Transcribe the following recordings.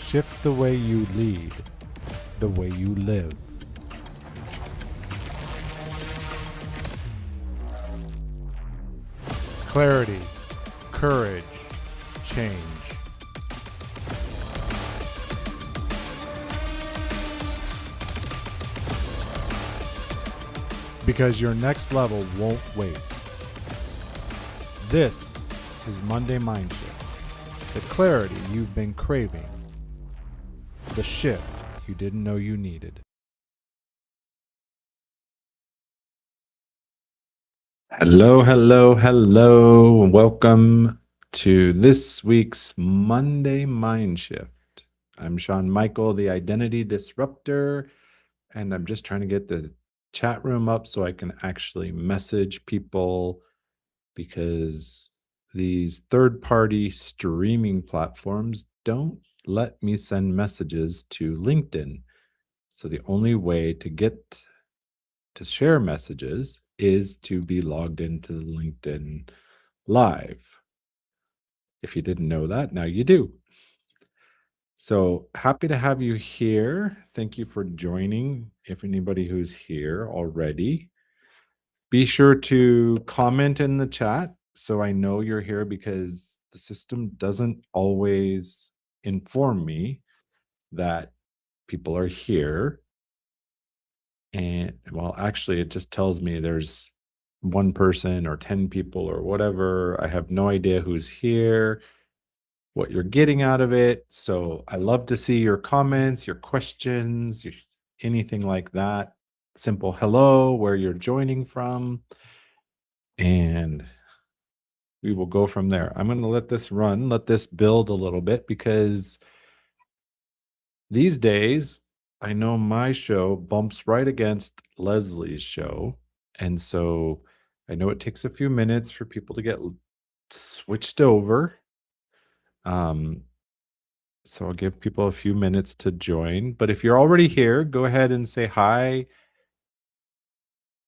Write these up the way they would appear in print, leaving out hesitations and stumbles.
Shift the way you lead, the way you live. Clarity, courage, change. Because your next level won't wait. This is Monday Mindshift, the clarity you've been craving, the shift you didn't know you needed. Hello, hello, hello. Welcome to this week's Monday Mindshift. I'm Sean Michael, the Identity Disruptor, and I'm just trying to get the chat room up so I can actually message people because these third-party streaming platforms don't let me send messages to LinkedIn. So the only way to get to share messages is to be logged into LinkedIn Live. If you didn't know that, now you do. So happy to have you here. Thank you for joining. If anybody who's here already, be sure to comment in the chat so I know you're here because the system doesn't always inform me that people are here. And well, actually, it just tells me there's one person or 10 people or whatever. I have no idea who's here, what you're getting out of it. So I love to see your comments, your questions, anything like that. Simple hello, where you're joining from. And we will go from there. I'm going to let this run, let this build a little bit because these days, I know my show bumps right against Leslie's show. And so I know it takes a few minutes for people to get switched over. So I'll give people a few minutes to join. But if you're already here, go ahead and say hi.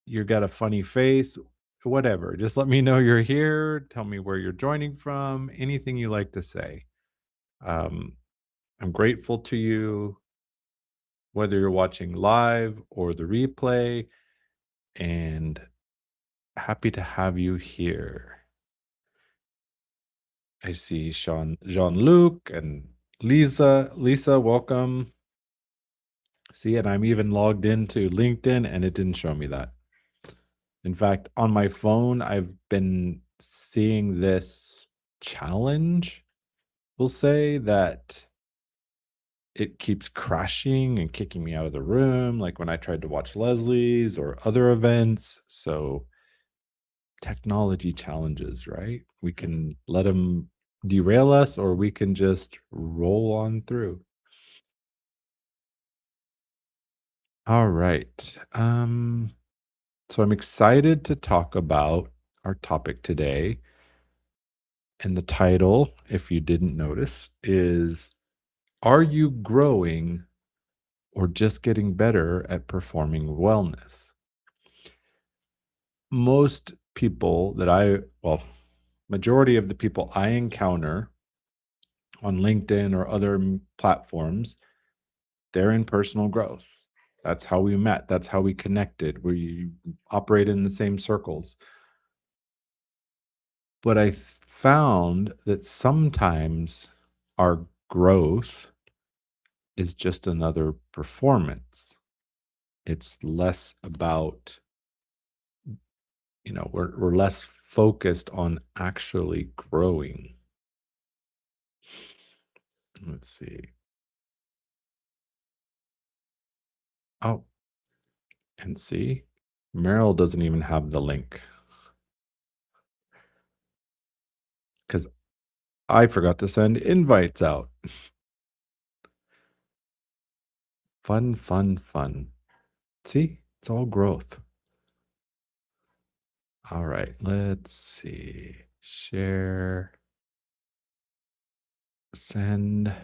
You got a funny face, whatever. Just let me know you're here. Tell me where you're joining from, anything you like to say. I'm grateful to you, whether you're watching live or the replay, and happy to have you here. I see Jean-Luc and Lisa. Lisa, welcome. See, and I'm even logged into LinkedIn and it didn't show me that. In fact, on my phone, I've been seeing this challenge. We'll say that it keeps crashing and kicking me out of the room, like when I tried to watch Leslie's or other events. So technology challenges, right? We can let them derail us or we can just roll on through. All right. So I'm excited to talk about our topic today. And the title, if you didn't notice, is Are You Growing or Just Getting Better at Performing Wellness? Most people majority of the people I encounter on LinkedIn or other platforms, they're in personal growth. That's how we met. That's how we connected. We operate in the same circles. But I found that sometimes our growth is just another performance. It's less about, we're less focused on actually growing. Let's see. Oh, and see, Meryl doesn't even have the link because I forgot to send invites out. Fun, fun, fun. See, it's all growth. All right, let's see. Share, send,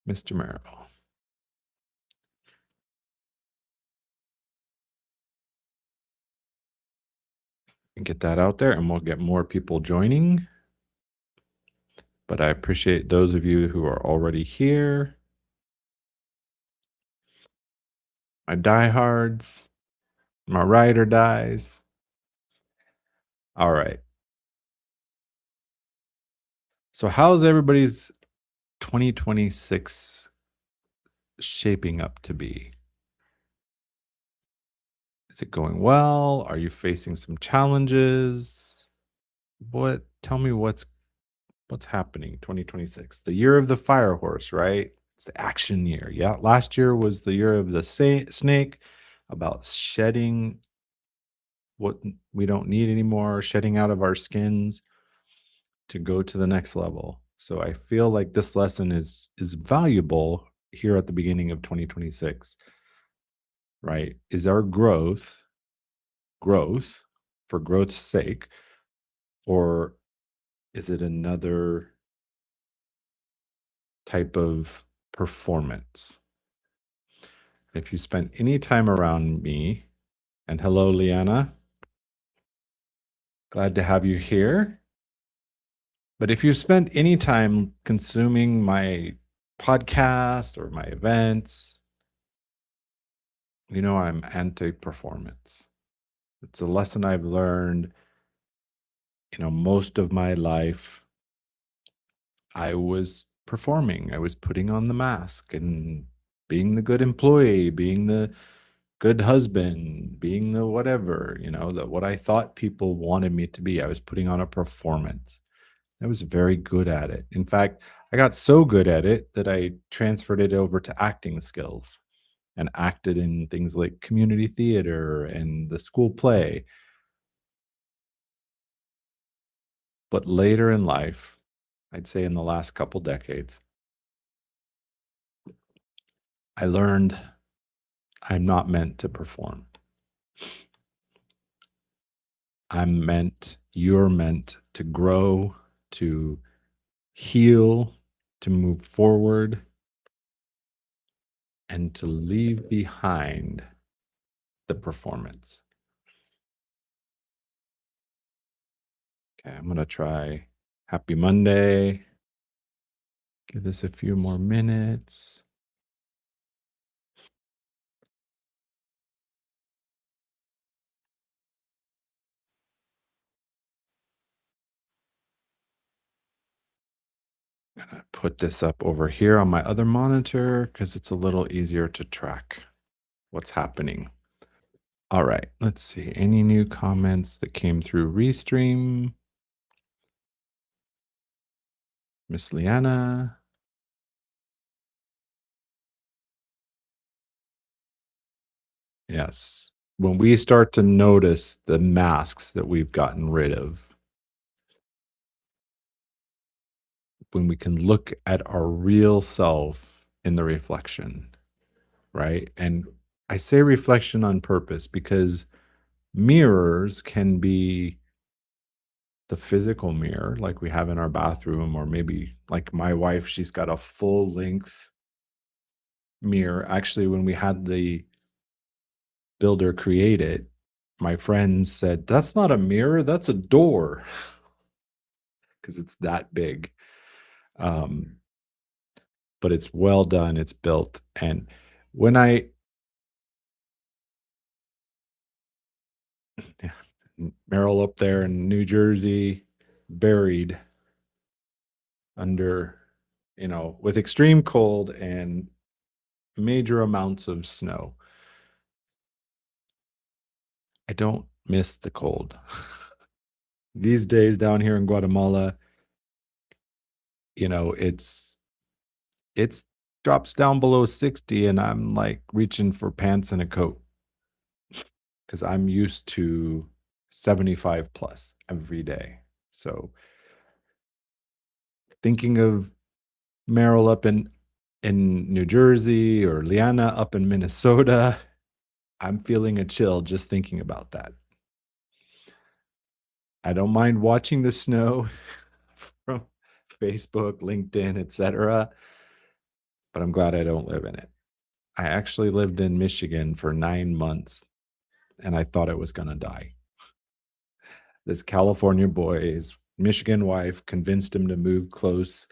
Mr. Merrill. And get that out there and we'll get more people joining. but I appreciate those of you who are already here. My diehards, my ride or dies. All right. So, how's everybody's 2026 shaping up to be? Is it going well? Are you facing some challenges? Tell me what's happening 2026? The year of the fire horse, right? It's the action year. Yeah, last year was the year of the snake, about shedding what we don't need anymore, shedding out of our skins to go to the next level. So I feel like this lesson is valuable here at the beginning of 2026, right? Is our growth for growth's sake, or is it another type of performance? If you spent any time around me, and hello, Liana, glad to have you here. But if you've spent any time consuming my podcast or my events, you know I'm anti performance. It's a lesson I've learned, most of my life. I was performing, I was putting on the mask and being the good employee, being the good husband, being the whatever, that what I thought people wanted me to be. I was putting on a performance. I was very good at it. In fact, I got so good at it that I transferred it over to acting skills and acted in things like community theater and the school play. But later in life, I'd say in the last couple decades, I learned I'm not meant to perform. You're meant to grow, to heal, to move forward, and to leave behind the performance. Okay, I'm going to try Happy Monday. Give this a few more minutes. I'm going to put this up over here on my other monitor because it's a little easier to track what's happening. All right, let's see. Any new comments that came through Restream? Miss Liana. Yes. When we start to notice the masks that we've gotten rid of, when we can look at our real self in the reflection, right? And I say reflection on purpose because mirrors can be the physical mirror like we have in our bathroom, or maybe like my wife, she's got a full length mirror. Actually, when we had the builder create it, my friends said, "That's not a mirror, that's a door," because it's that big. Um, but it's well done, it's built. And when I yeah, Merrill up there in New Jersey, buried under, with extreme cold and major amounts of snow. I don't miss the cold. These days down here in Guatemala, it's drops down below 60 and I'm like reaching for pants and a coat because I'm used to 75 plus every day. So thinking of Merrill up in New Jersey or Liana up in Minnesota, I'm feeling a chill just thinking about that. I don't mind watching the snow from Facebook, LinkedIn, etc., but I'm glad I don't live in it. I actually lived in Michigan for 9 months and I thought I was going to die. This California boy is Michigan wife convinced him to move close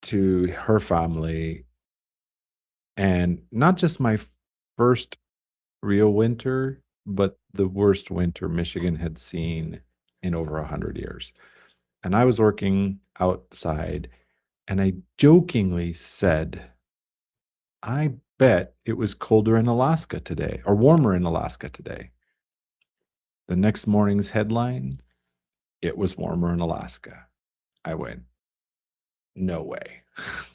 to her family. And not just my first real winter, but the worst winter Michigan had seen in over 100 years. And I was working outside, and I jokingly said, I bet it was colder in Alaska today or warmer in Alaska today. The next morning's headline, it was warmer in Alaska. I went, no way.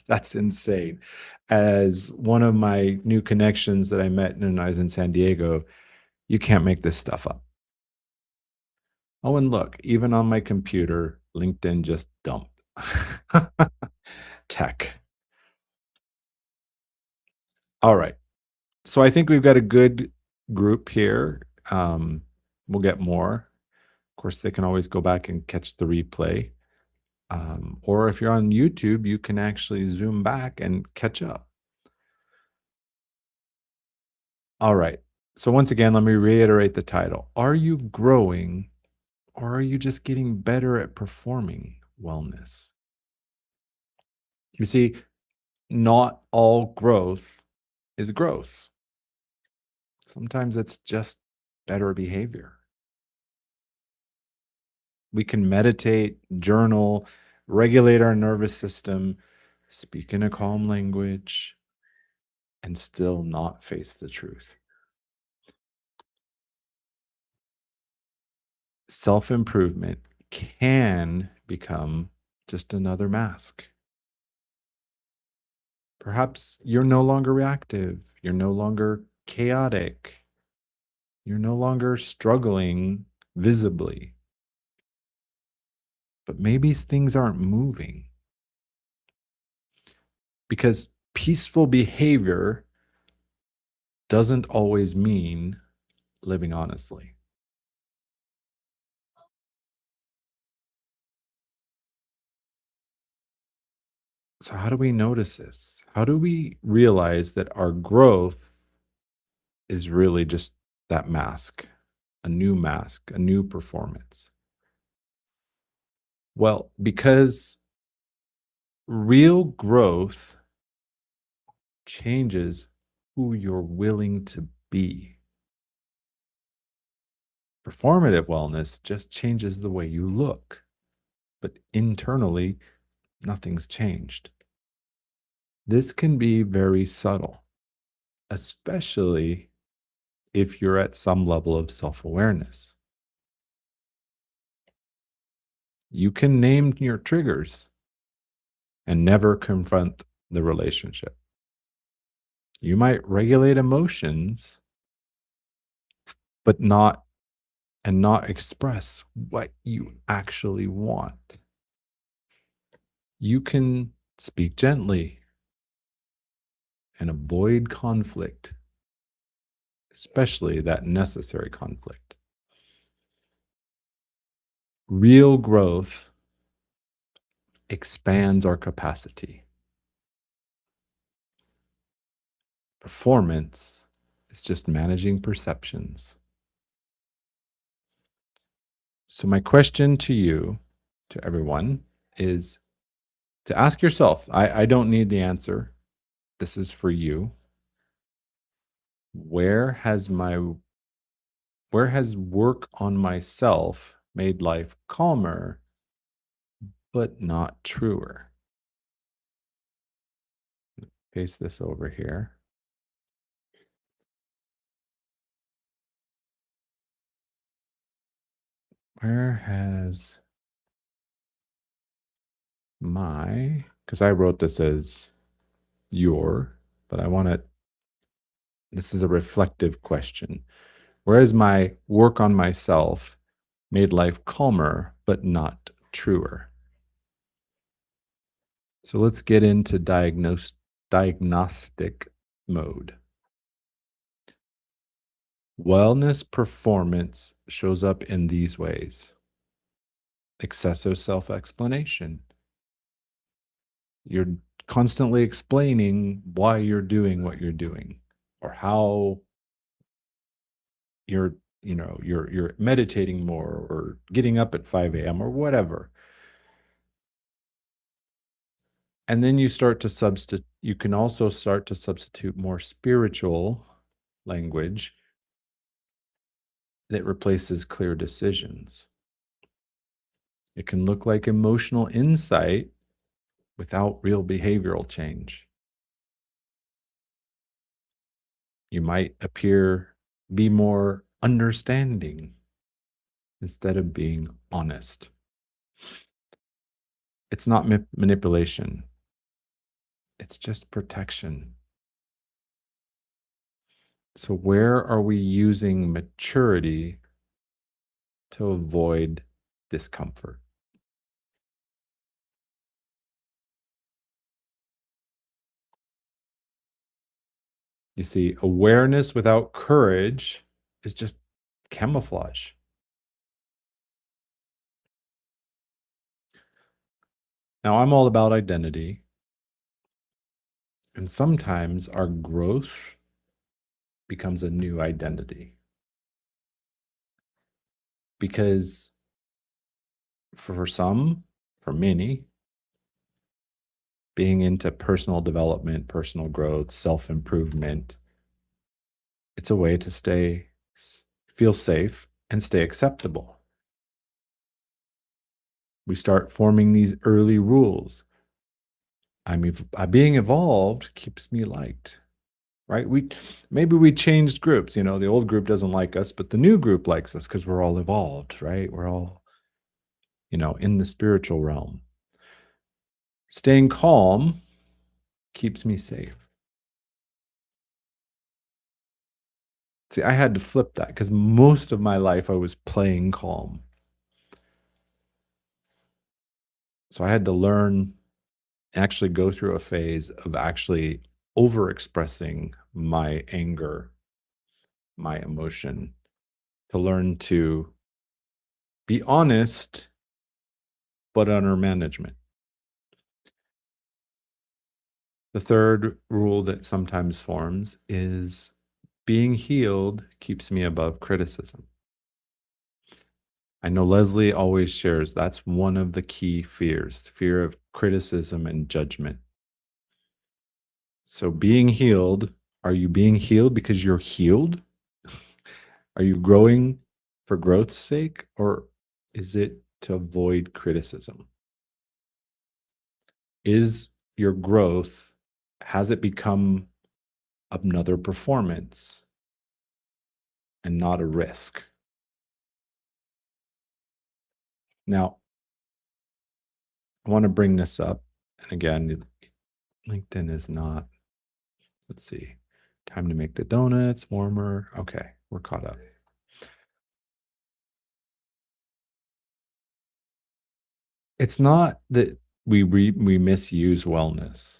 That's insane. As one of my new connections that I met when I was in San Diego, you can't make this stuff up. Oh, and look, even on my computer, LinkedIn just dumped. Tech. All right. So I think we've got a good group here. We'll get more. Of course, they can always go back and catch the replay. Or if you're on YouTube, you can actually zoom back and catch up. All right. So once again, let me reiterate the title. Are you growing or are you just getting better at performing wellness? You see, not all growth is growth. Sometimes it's just better behavior. We can meditate, journal, regulate our nervous system, speak in a calm language, and still not face the truth. Self improvement can become just another mask. Perhaps you're no longer reactive, you're no longer chaotic, you're no longer struggling visibly, but maybe things aren't moving because peaceful behavior doesn't always mean living honestly. So, how do we notice this? How do we realize that our growth is really just that mask, a new performance? Well, because real growth changes who you're willing to be. Performative wellness just changes the way you look, but internally, nothing's changed. This can be very subtle, especially if you're at some level of self awareness. You can name your triggers and never confront the relationship. You might regulate emotions, but not express what you actually want. You can speak gently and avoid conflict, especially that necessary conflict. Real growth expands our capacity. Performance is just managing perceptions. So, my question to you, to everyone, is to ask yourself, I don't need the answer. This is for you. Where has my where has work on myself made life calmer but not truer? Paste this over here. Where has because I wrote this as your, but this is a reflective question. Where has my work on myself made life calmer but not truer? So let's get into diagnostic mode. Wellness performance shows up in these ways: excessive self explanation. You're constantly explaining why you're doing what you're doing or how you're you're meditating more or getting up at 5 a.m. or whatever. And then you can also start to substitute more spiritual language that replaces clear decisions. It can look like emotional insight without real behavioral change. You might be more understanding instead of being honest. It's not manipulation, it's just protection. So, where are we using maturity to avoid discomfort? You see, awareness without courage is just camouflage. Now, I'm all about identity, and sometimes our growth becomes a new identity because for some, for many, being into personal development, personal growth, self improvement, it's a way to feel safe and stay acceptable. We start forming these early rules. Being evolved keeps me liked, right? Maybe we changed groups. The old group doesn't like us, but the new group likes us because we're all evolved, right? We're all, in the spiritual realm. Staying calm keeps me safe. See, I had to flip that because most of my life I was playing calm. So I had to learn, actually go through a phase of actually overexpressing my anger, my emotion, to learn to be honest, but under management. The third rule that sometimes forms is being healed keeps me above criticism. I know Leslie always shares that's one of the key fears, fear of criticism and judgment. So, are you being healed because you're healed? Are you growing for growth's sake, or is it to avoid criticism? Is your growth, has it become another performance and not a risk? Now, I want to bring this up. And again, LinkedIn is not, let's see, time to make the donuts warmer. Okay, we're caught up. It's not that we misuse wellness.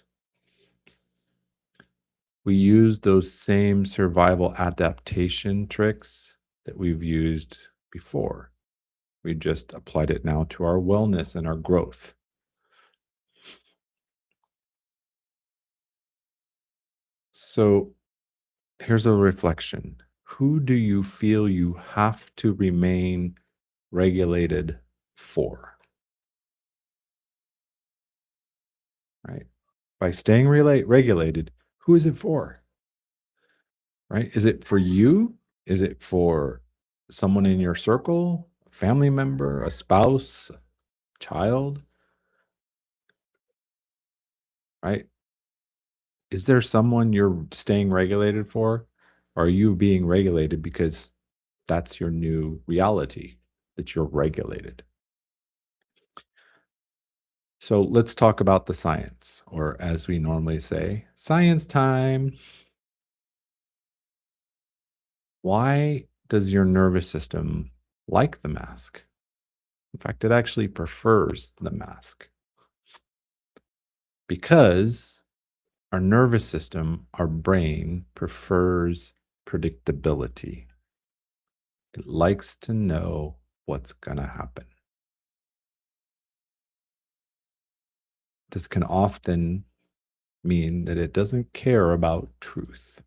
We use those same survival adaptation tricks that we've used before. We just applied it now to our wellness and our growth. So here's a reflection. Who do you feel you have to remain regulated for? Right? By staying regulated, who is it for? Right? Is it for you? Is it for someone in your circle, a family member, a spouse, child? Right? Is there someone you're staying regulated for? Or are you being regulated because that's your new reality, that you're regulated? So let's talk about the science, or as we normally say, science time. Why does your nervous system like the mask? In fact, it actually prefers the mask because our nervous system, our brain prefers predictability. It likes to know what's going to happen. This can often mean that it doesn't care about truth.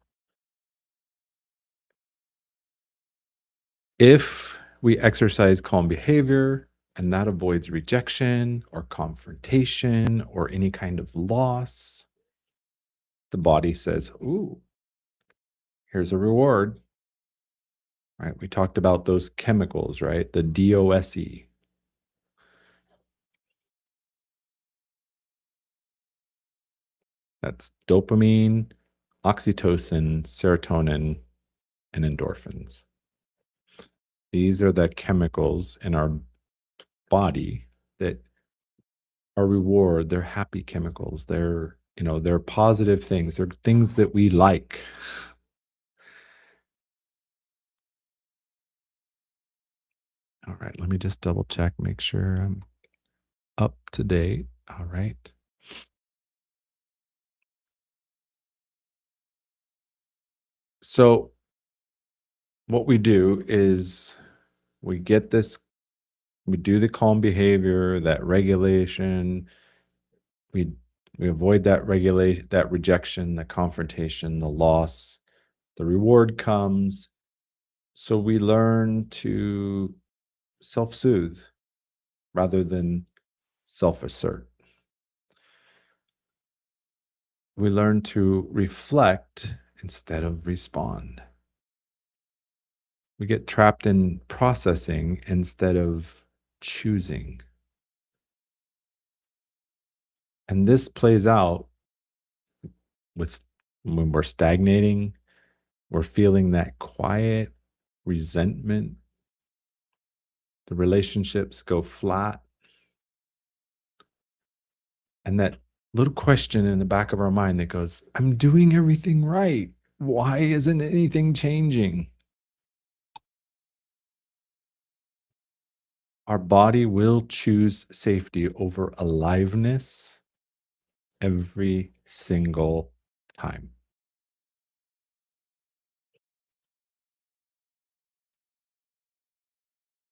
If we exercise calm behavior and that avoids rejection or confrontation or any kind of loss, the body says, "Ooh, here's a reward." Right? We talked about those chemicals, right? The DOSE. That's dopamine, oxytocin, serotonin, and endorphins. These are the chemicals in our body that are reward. They're happy chemicals. They're positive things. They're things that we like. All right, let me just double check, make sure I'm up to date. All right. So what we do is we get this, we do the calm behavior, that regulation, we we avoid that regulate that rejection, the confrontation, the loss, the reward comes. So we learn to self-soothe rather than self-assert. We learn to reflect instead of respond. We get trapped in processing instead of choosing. And this plays out with when we're stagnating, we're feeling that quiet resentment, the relationships go flat, and that little question in the back of our mind that goes, I'm doing everything right. Why isn't anything changing? Our body will choose safety over aliveness every single time.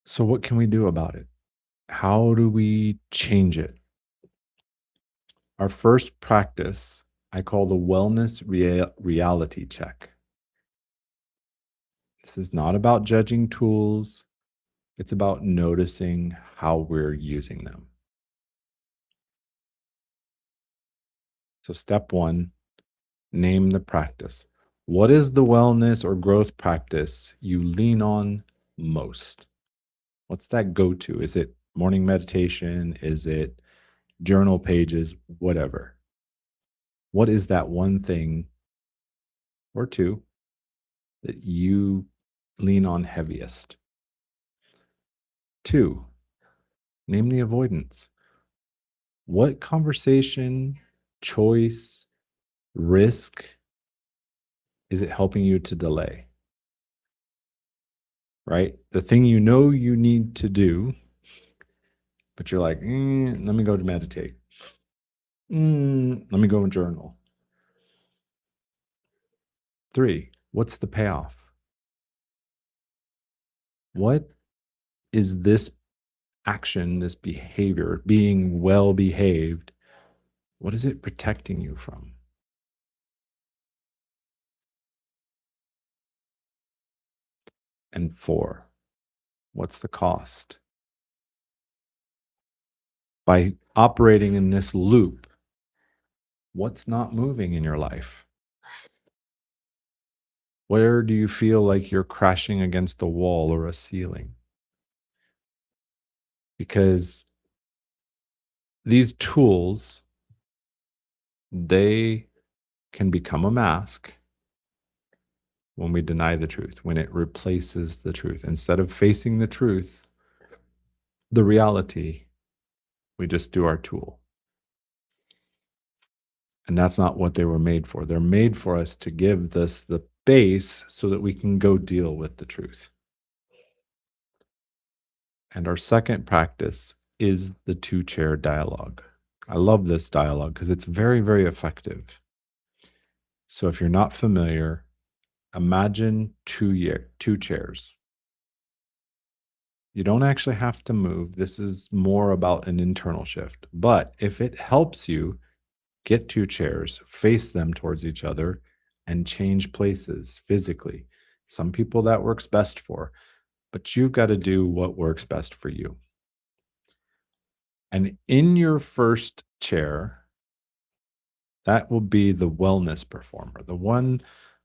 So, what can we do about it? How do we change it? Our first practice, I call the wellness reality check. This is not about judging tools, it's about noticing how we're using them. So, step one, name the practice. What is the wellness or growth practice you lean on most? What's that go to? Is it morning meditation? Is it journal pages? Whatever. What is that one thing or two that you lean on heaviest? Two, name the avoidance. What conversation, choice, risk is it helping you to delay? Right? The thing you know you need to do, but you're like, let me go to meditate. Let me go and journal. Three, what's the payoff? What is this action, this behavior, being well behaved? What is it protecting you from? And four, what's the cost? By operating in this loop, what's not moving in your life? Where do you feel like you're crashing against a wall or a ceiling? Because these tools, they can become a mask when we deny the truth, when it replaces the truth. Instead of facing the truth, the reality, we just do our tool. And that's not what they were made for. They're made for us to give us the base so that we can go deal with the truth. And our second practice is the two chair dialogue. I love this dialogue because it's very, very effective. So if you're not familiar, imagine two chairs. You don't actually have to move. This is more about an internal shift. But if it helps you, get two chairs, face them towards each other, and change places physically. Some people that works best for. but you've got to do what works best for you. And in your first chair, that will be the wellness performer, the one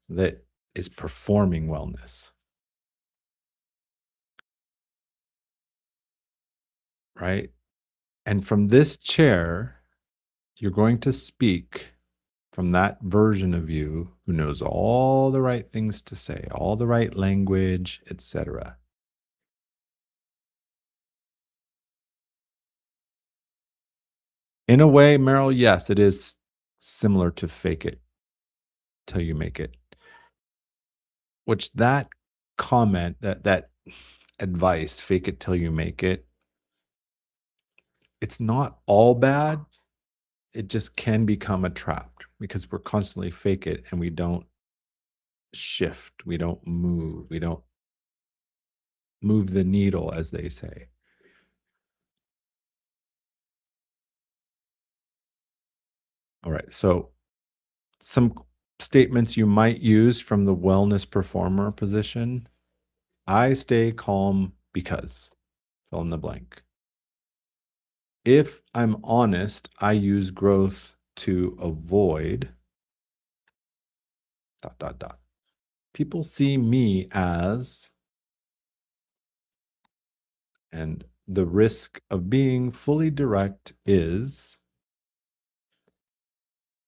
that is performing wellness, right? And from this chair, you're going to speak from that version of you who knows all the right things to say, all the right language, etc. In a way, Meryl, yes, it is similar to fake it till you make it. Which that comment, that advice, fake it till you make it, it's not all bad. It just can become a trap because we're constantly fake it and we don't shift, we don't move the needle, as they say. All right. So some statements you might use from the wellness performer position. I stay calm because fill in the blank. If I'm honest, I use growth to avoid dot dot dot. People see me as, and the risk of being fully direct is,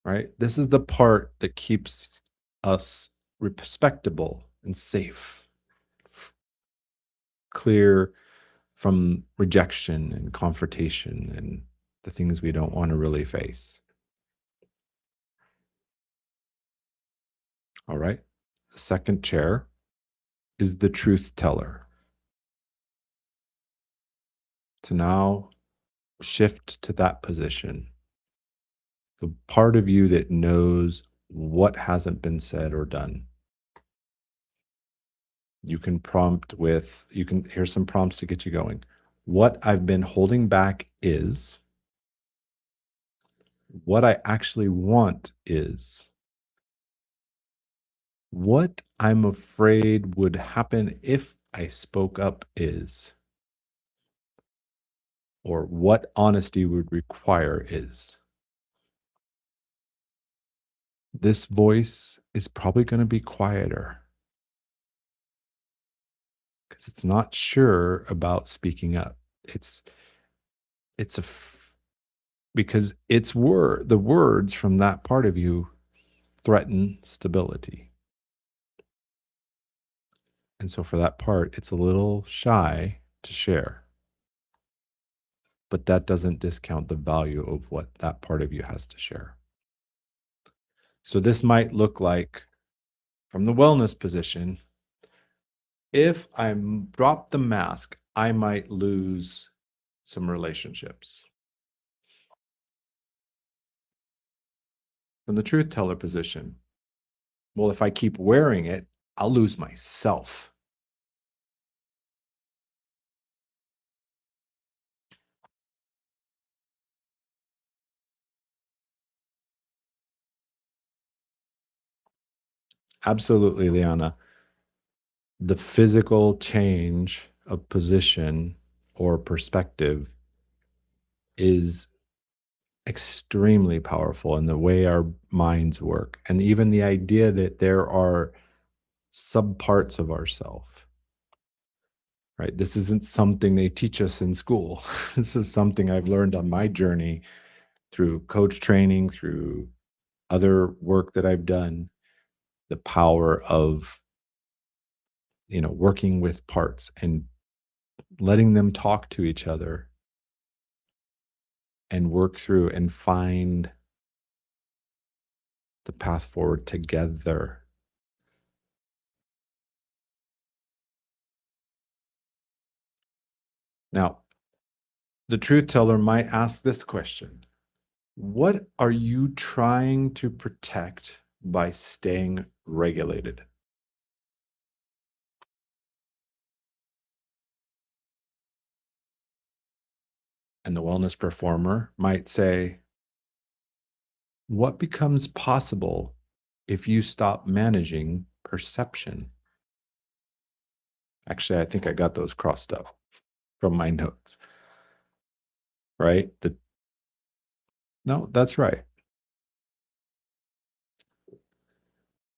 right? This is the part that keeps us respectable and safe, clear from rejection and confrontation and the things we don't want to really face. All right. The second chair is the truth teller. So now shift to that position. The part of you that knows what hasn't been said or done. You can prompt with, here's some prompts to get you going. What I've been holding back is, what I actually want is, what I'm afraid would happen if I spoke up is, or what honesty would require is. This voice is probably going to be quieter because it's not sure about speaking up. It's because the words from that part of you threaten stability. And so for that part, it's a little shy to share. But that doesn't discount the value of what that part of you has to share. So this might look like, from the wellness position, if I drop the mask, I might lose some relationships. From the truth teller position, well, if I keep wearing it, I'll lose myself. Absolutely, Liana. The physical change of position or perspective is extremely powerful in the way our minds work. And even the idea that there are subparts of ourself, right? This isn't something they teach us in school. This is something I've learned on my journey through coach training, through other work that I've done, the power of, working with parts and letting them talk to each other and work through and find the path forward together. Now, the truth teller might ask this question: what are you trying to protect by staying regulated? And the wellness performer might say, what becomes possible if you stop managing perception? Actually, I think I got those crossed up from my notes, right? No, that's right.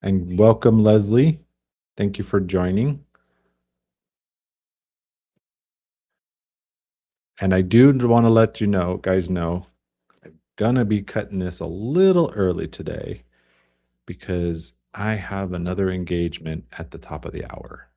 And welcome, Leslie. Thank you for joining. And I do want to let you know, guys know, I'm gonna be cutting this a little early today because I have another engagement at the top of the hour.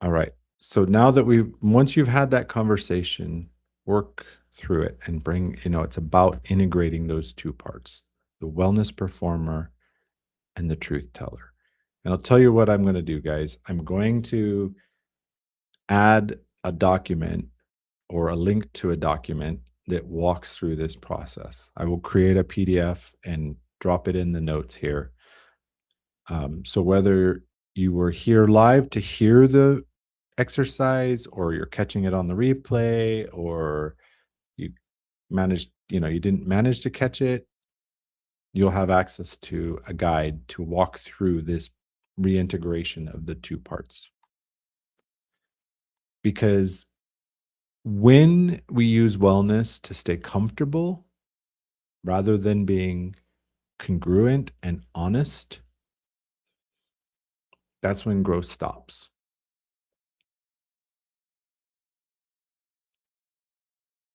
All right. So now that once you've had that conversation, work through it and bring, it's about integrating those two parts, the wellness performer and the truth teller. And I'll tell you what I'm going to do, guys. I'm going to add a document or a link to a document that walks through this process. I will create a PDF and drop it in the notes here. So whether you were here live to hear the exercise or you're catching it on the replay or you you didn't manage to catch it, you'll have access to a guide to walk through this reintegration of the two parts. Because when we use wellness to stay comfortable rather than being congruent and honest, that's when growth stops.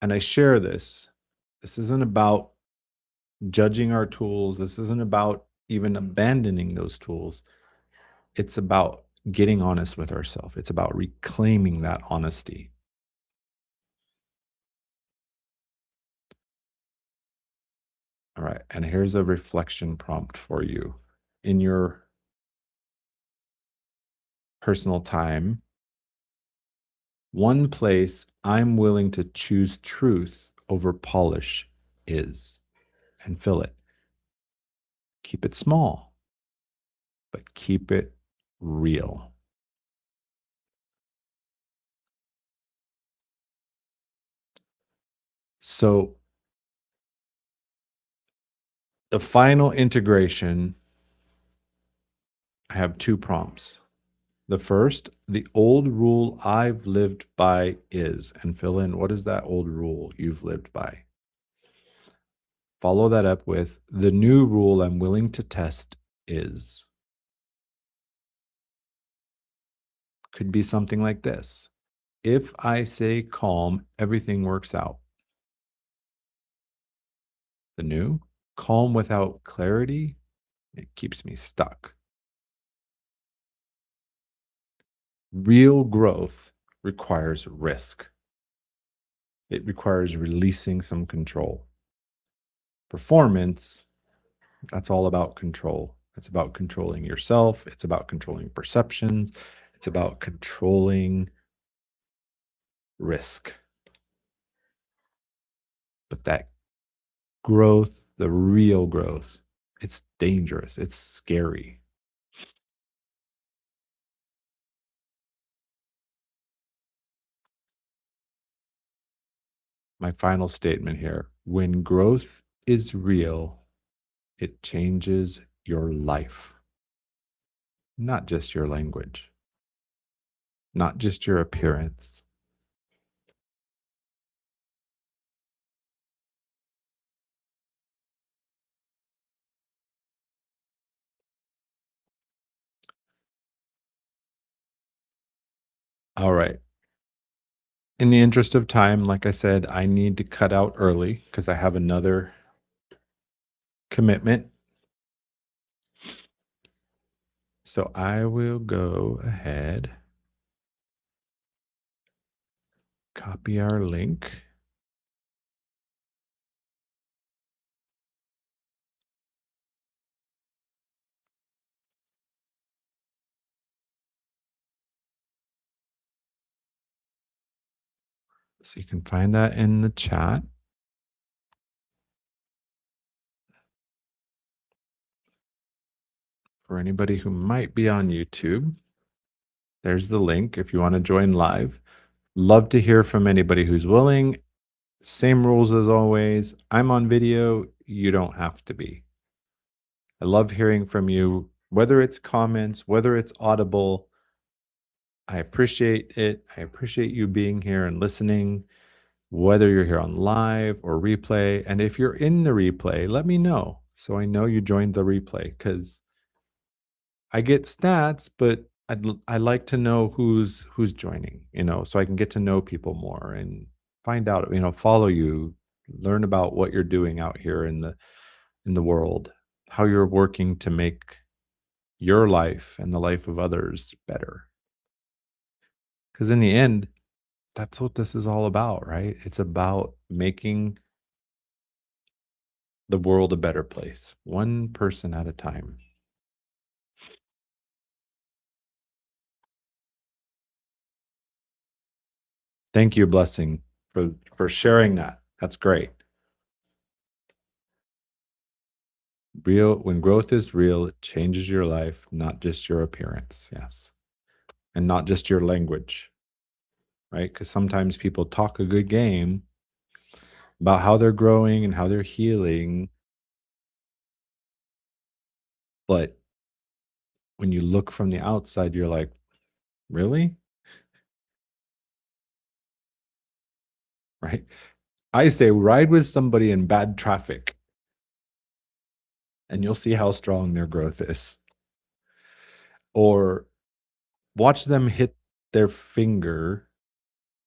And I share this. This isn't about judging our tools. This isn't about even abandoning those tools. It's about getting honest with ourselves. It's about reclaiming that honesty. All right. And here's a reflection prompt for you. In your personal time, one place I'm willing to choose truth over polish is, and fill it. Keep it small, but keep it real. So the final integration, I have two prompts. The first, the old rule I've lived by is, and fill in what is that old rule you've lived by. Follow that up with the new rule I'm willing to test is. Could be something like this. If I say calm, everything works out. The new, calm without clarity, it keeps me stuck. Real growth requires risk. It requires releasing some control. Performance, that's all about control. It's about controlling yourself. It's about controlling perceptions. It's about controlling risk. But that growth, the real growth, it's dangerous. It's scary. My final statement here, when growth is real, it changes your life, not just your language, not just your appearance. All right. In the interest of time, like I said, I need to cut out early because I have another commitment. So I will go ahead, copy our link. So you can find that in the chat. For anybody who might be on YouTube, there's the link if you want to join live. Love to hear from anybody who's willing. Same rules as always. I'm on video. You don't have to be. I love hearing from you, whether it's comments, whether it's audible. I appreciate it. I appreciate you being here and listening, whether you're here on live or replay. And if you're in the replay, let me know so I know you joined the replay, because I get stats, but I like to know who's joining, so I can get to know people more and find out, follow you, learn about what you're doing out here in the world, how you're working to make your life and the life of others better. Because in the end, that's what this is all about, right? It's about making the world a better place, one person at a time. Thank you, Blessing, for sharing that. That's great. Real When growth is real, it changes your life, not just your appearance. Yes. And not just your language, right? Because sometimes people talk a good game about how they're growing and how they're healing, but when you look from the outside, you're like, really? Right? I say ride with somebody in bad traffic and you'll see how strong their growth is. Or watch them hit their finger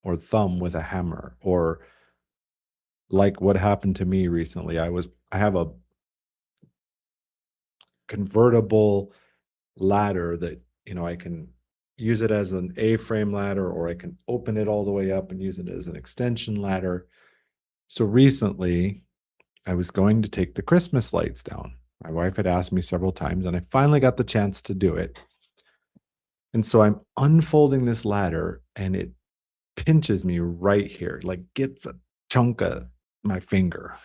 or thumb with a hammer, or like what happened to me recently. I have a convertible ladder that, I can use it as an A-frame ladder, or I can open it all the way up and use it as an extension ladder. So recently, I was going to take the Christmas lights down. My wife had asked me several times, and I finally got the chance to do it. And so I'm unfolding this ladder, and it pinches me right here, like gets a chunk of my finger.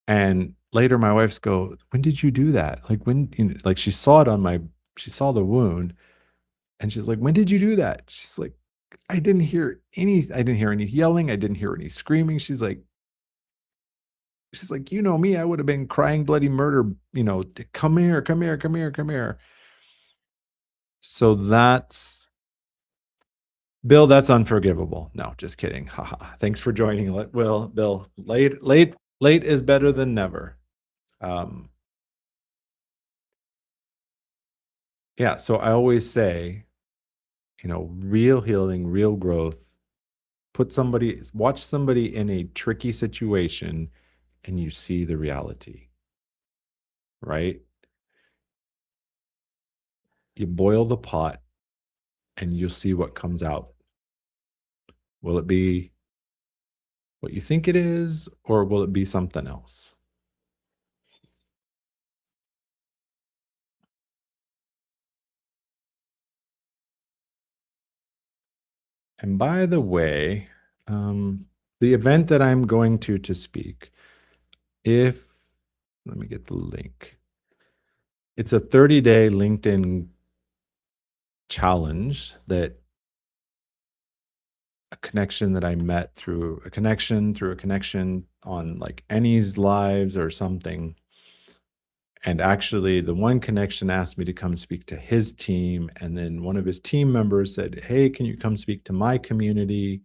And later my wife's go, "When did you do that?" Like when, like she saw the wound, and she's like, "When did you do that?" She's like, I didn't hear any yelling. I didn't hear any screaming. She's like, "You know me, I would have been crying bloody murder, come here, come here, come here, come here." So that's Bill, that's unforgivable. No, just kidding. Haha. Thanks for joining. Bill, late is better than never. Um, yeah, so I always say, real healing, real growth, watch somebody in a tricky situation and you see the reality, right? You boil the pot and you'll see what comes out. Will it be what you think it is, or will it be something else? And by the way, the event that I'm going to speak, if let me get the link. It's a 30-day LinkedIn challenge, that a connection that I met through a connection on like Any's lives or something. And actually, the one connection asked me to come speak to his team. And then one of his team members said, "Hey, can you come speak to my community?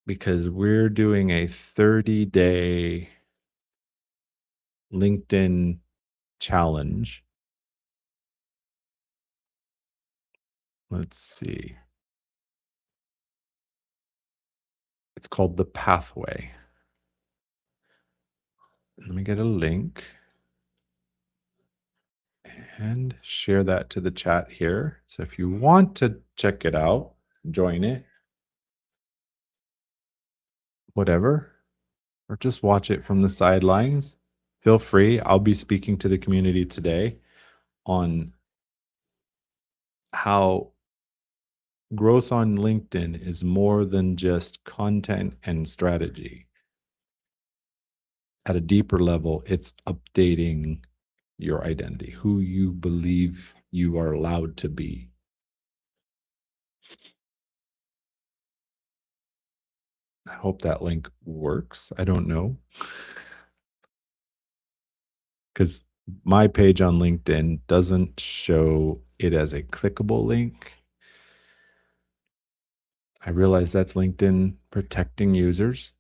Because we're doing a 30-day LinkedIn challenge." Let's see. It's called The Pathway. Let me get a link and share that to the chat here. So if you want to check it out, join it, whatever, or just watch it from the sidelines, feel free. I'll be speaking to the community today on how growth on LinkedIn is more than just content and strategy. At a deeper level, it's updating your identity, who you believe you are allowed to be. I hope that link works. I don't know. Because my page on LinkedIn doesn't show it as a clickable link. I realize that's LinkedIn protecting users.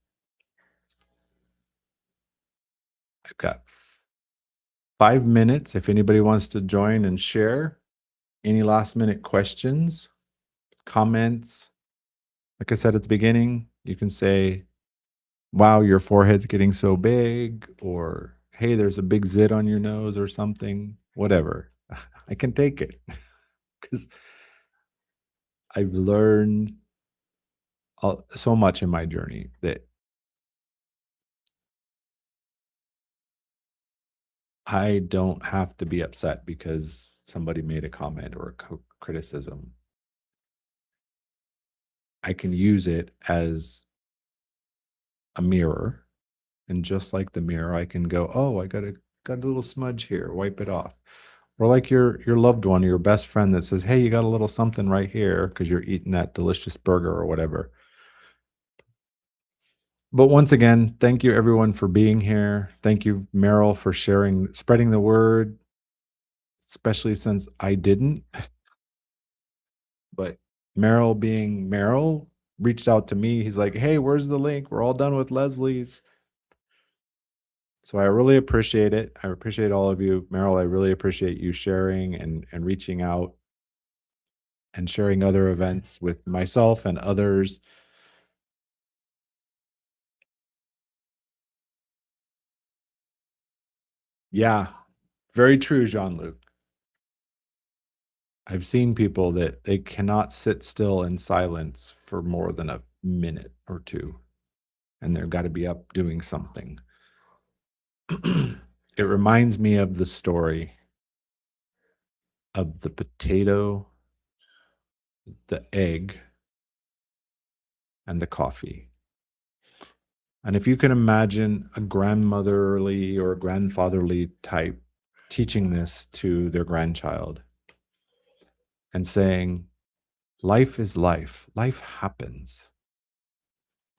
I've got 5 minutes if anybody wants to join and share. Any last minute questions, comments? Like I said at the beginning, you can say, wow, your forehead's getting so big, or hey, there's a big zit on your nose or something, whatever. I can take it because I've learned so much in my journey that I don't have to be upset because somebody made a comment or a criticism. I can use it as a mirror, and just like the mirror, I can go, "Oh, I got a little smudge here, wipe it off." Or like your loved one, your best friend that says, "Hey, you got a little something right here because you're eating that delicious burger or whatever." But once again, thank you everyone for being here. Thank you, Meryl, for sharing, spreading the word, especially since I didn't. But Meryl, being Meryl, reached out to me. He's like, "Hey, where's the link? We're all done with Leslie's." So I really appreciate it. I appreciate all of you. Meryl, I really appreciate you sharing and reaching out and sharing other events with myself and others. Yeah, very true, Jean-Luc. I've seen people that they cannot sit still in silence for more than a minute or two, and they've got to be up doing something. It reminds me of the story of the potato, the egg, and the coffee. And if you can imagine a grandmotherly or grandfatherly type teaching this to their grandchild and saying, life is life, life happens.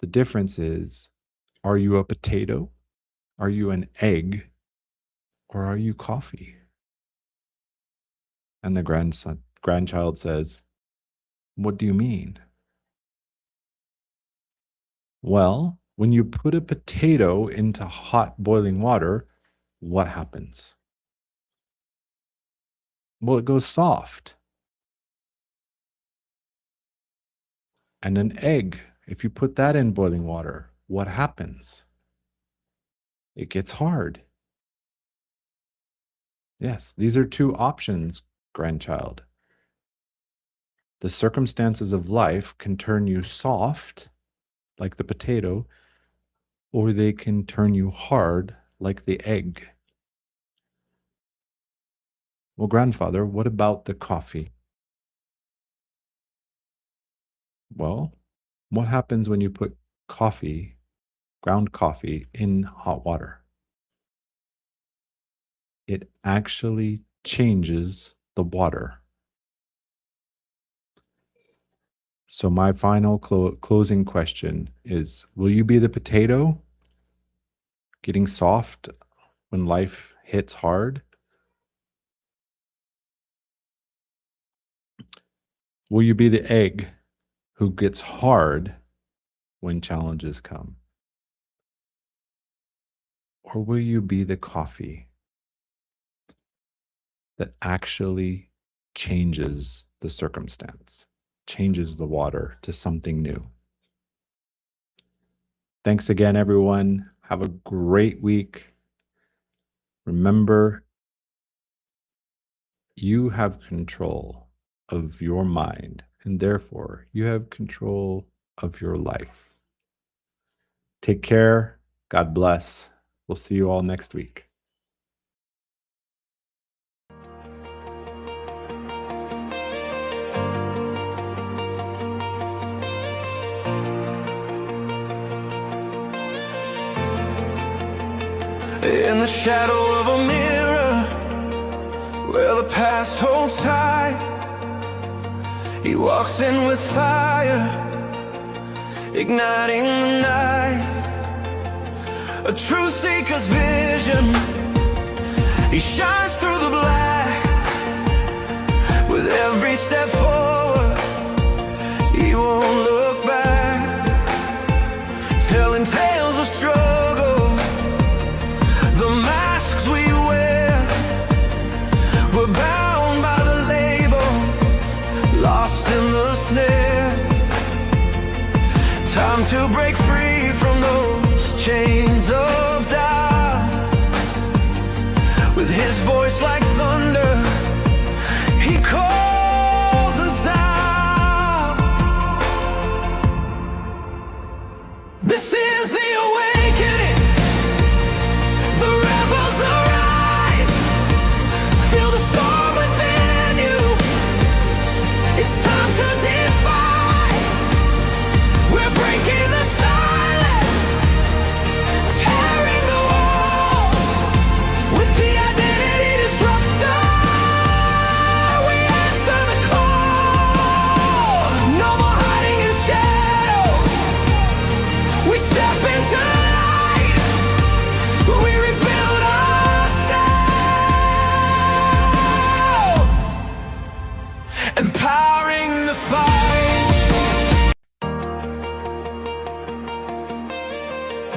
The difference is, are you a potato? Are you an egg? Or are you coffee? And the grandchild says, what do you mean? Well, when you put a potato into hot boiling water, what happens? Well, it goes soft. And an egg, if you put that in boiling water, what happens? It gets hard. Yes, these are two options, grandchild. The circumstances of life can turn you soft, like the potato, or they can turn you hard, like the egg. Well, grandfather, what about the coffee? Well, what happens when you put coffee, ground coffee, in hot water? It actually changes the water. So, my final closing question is, will you be the potato getting soft when life hits hard? Will you be the egg who gets hard when challenges come? Or will you be the coffee that actually changes the circumstance, changes the water to something new? Thanks again, everyone. Have a great week. Remember, you have control of your mind, and therefore you have control of your life. Take care. God bless. We'll see you all next week. In the shadow of a mirror, where the past holds tight, he walks in with fire, igniting the night. A truth seeker's vision, he shines through the black. With every step forward, he won't look back. Telling tales of struggle, the masks we wear, we're bound by the labels, lost in the snare. Time to break free from those chains of doubt. With his voice like thunder, he calls us out. This is the